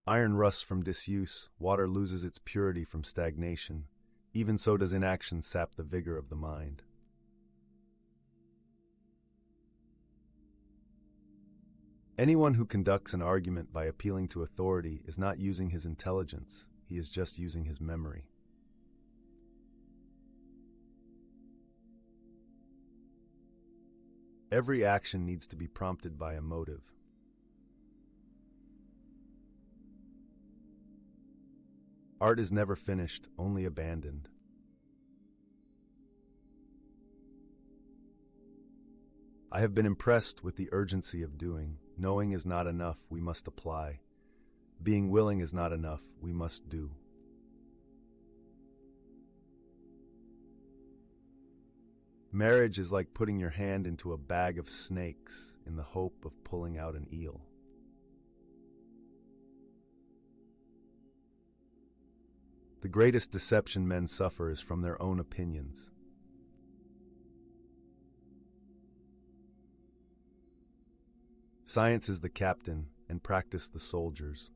Iron rusts from disuse, water loses its purity from stagnation. Even so does inaction sap the vigor of the mind. Anyone who conducts an argument by appealing to authority is not using his intelligence, he is just using his memory. Every action needs to be prompted by a motive. Art is never finished, only abandoned. I have been impressed with the urgency of doing. Knowing is not enough, we must apply. Being willing is not enough, we must do. Marriage is like putting your hand into a bag of snakes in the hope of pulling out an eel. The greatest deception men suffer is from their own opinions. Science is the captain, and practice the soldiers.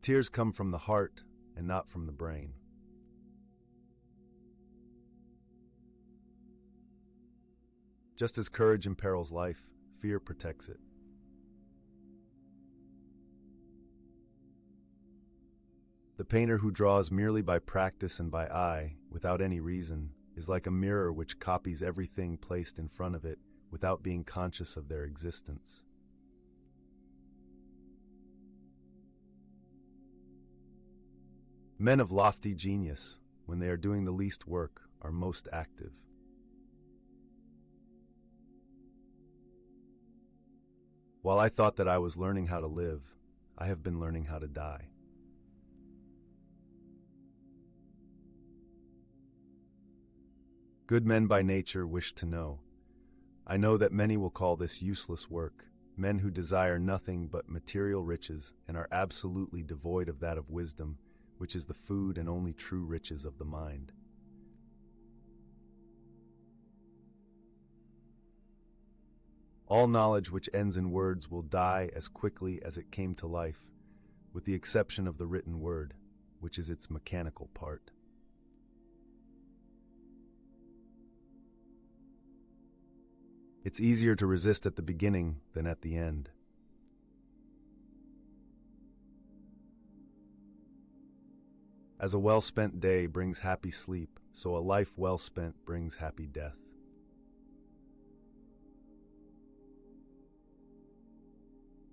Tears come from the heart and not from the brain. Just as courage imperils life, fear protects it. The painter who draws merely by practice and by eye, without any reason, is like a mirror which copies everything placed in front of it without being conscious of their existence. Men of lofty genius, when they are doing the least work, are most active. While I thought that I was learning how to live, I have been learning how to die. Good men by nature wish to know. I know that many will call this useless work, men who desire nothing but material riches and are absolutely devoid of that of wisdom, which is the food and only true riches of the mind. All knowledge which ends in words will die as quickly as it came to life, with the exception of the written word, which is its mechanical part. It's easier to resist at the beginning than at the end. As a well-spent day brings happy sleep, so a life well spent brings happy death.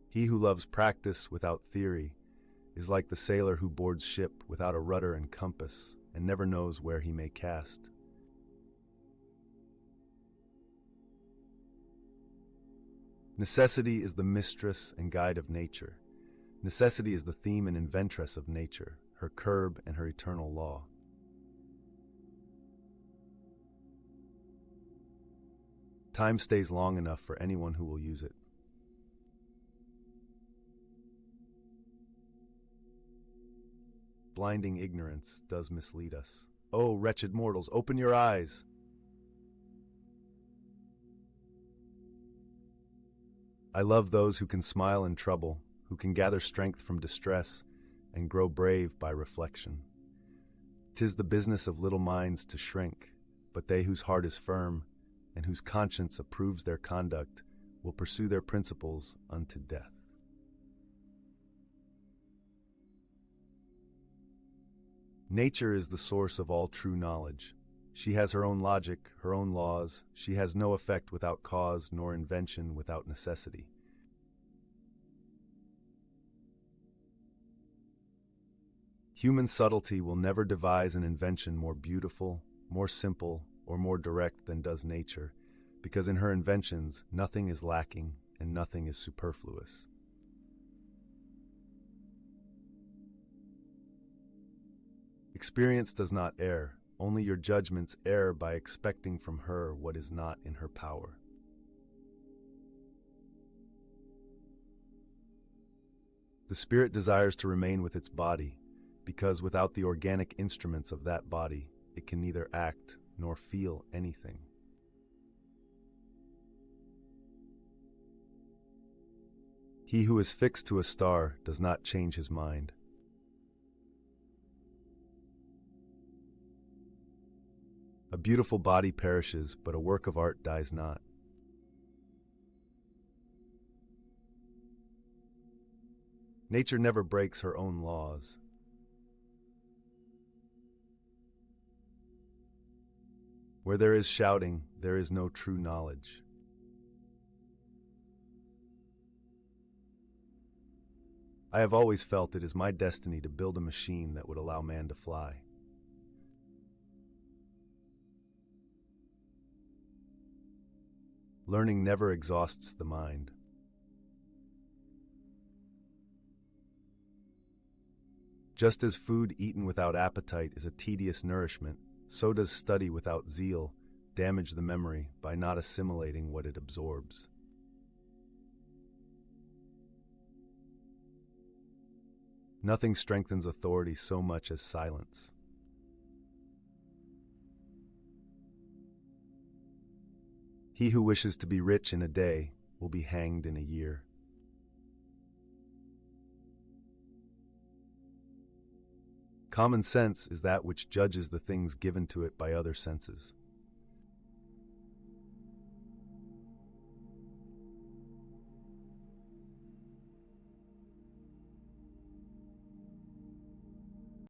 He who loves practice without theory is like the sailor who boards ship without a rudder and compass and never knows where he may cast. Necessity is the mistress and guide of nature. Necessity is the theme and inventress of nature, her curb and her eternal law. Time stays long enough for anyone who will use it. Blinding ignorance does mislead us. Oh, wretched mortals, open your eyes! I love those who can smile in trouble, who can gather strength from distress, and grow brave by reflection. 'Tis the business of little minds to shrink, but they whose heart is firm, and whose conscience approves their conduct, will pursue their principles unto death. Nature is the source of all true knowledge. She has her own logic, her own laws. She has no effect without cause, nor invention without necessity. Human subtlety will never devise an invention more beautiful, more simple, or more direct than does nature, because in her inventions nothing is lacking and nothing is superfluous. Experience does not err. Only your judgments err by expecting from her what is not in her power. The spirit desires to remain with its body, because without the organic instruments of that body, it can neither act nor feel anything. He who is fixed to a star does not change his mind. A beautiful body perishes, but a work of art dies not. Nature never breaks her own laws. Where there is shouting, there is no true knowledge. I have always felt it is my destiny to build a machine that would allow man to fly. Learning never exhausts the mind. Just as food eaten without appetite is a tedious nourishment, so does study without zeal damage the memory by not assimilating what it absorbs. Nothing strengthens authority so much as silence. He who wishes to be rich in a day will be hanged in a year. Common sense is that which judges the things given to it by other senses.